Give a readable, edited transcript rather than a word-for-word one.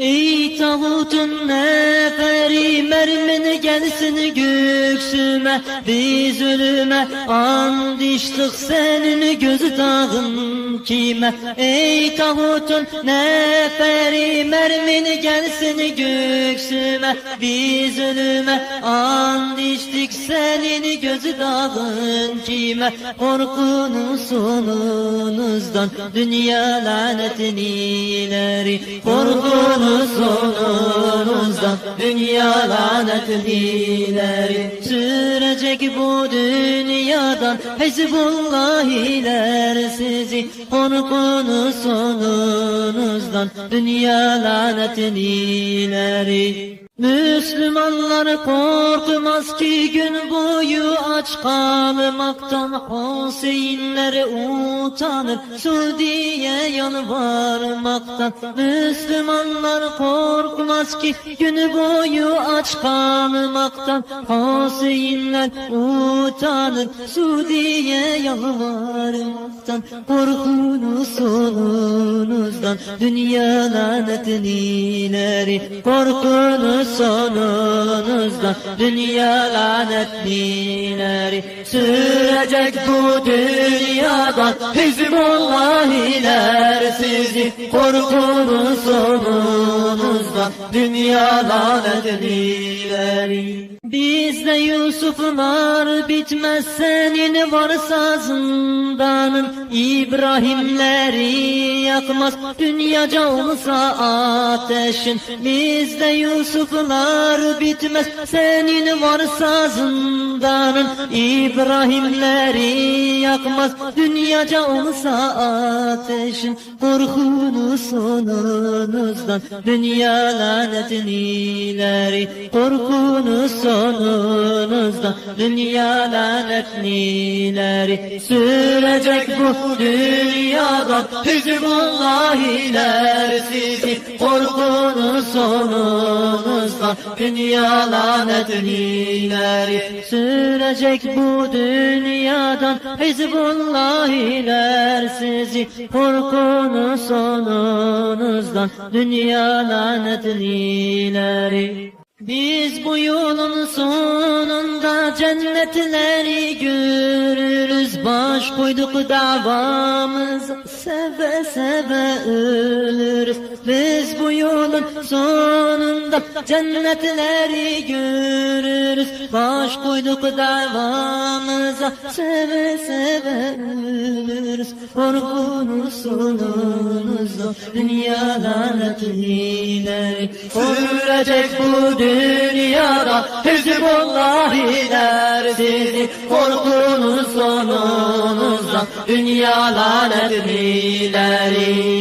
Ey tağutun neferi, mermin gelsin göksüme, biz ölüme and içtik, senin gözü dağın kime? Ey tağutun neferi, mermin gelsin göksüme, biz ölüme and içtik, senin gözü dağın kime? Korkunuz sonunuzdan dünya lanetini ileri, korkunuz sonunuzdan dünya lanetini ileri sürecek bu dünyadan Hizbullahiler sizi, korkunuz sonunuzdan dünya lanetini ileri. Müslümanlar korkmaz ki gün boyu aç kalmaktan, Hüseyinler utanır Suudiye yalvarmaktan. Müslümanlar korkmaz ki gün boyu aç kalmaktan, Hüseyinler utanır Suudiye yalvarmaktan. Korkunuz sonunuzdan dünya lanetini ileri, korkunuz sonunuzdan dünya lanetlileri sürecek bu dünyadan Hizbullahiler sizi, korkunuz sonunuzdan dünya lanetlileri. Bizde Yusuflar bitmez senin varsa zindanın, İbrahimleri yakmaz dünyaca olsa ateşin. Bizde Yusuflar bitmez senin varsa zindanın, İbrahimleri yakmaz dünyaca olsa ateşin. Korkunuz sonunuzdan dünya lanetini ileri, korkunuz sonunuzdan dünya lanetlileri sürecek bu dünyadan Hizbullahiler sizi, korkunuz sonunuzdan dünya lanetlileri sürecek bu dünyadan Hizbullahiler sizi, korkunuz sonunuzdan dünya lanetlileri. Biz bu yolun sonunda cennetleri görürüz, baş koyduk davamıza, seve seve ölürüz. Biz bu yolun sonunda cennetleri görürüz, baş koyduk davamıza, seve seve ölürüz. Korkunuz sonunuzda dünya lanetlileri sürecek bu dünyada Hizbullahiler sizi, korkunuz sonunuzdan dünya lanetlileri.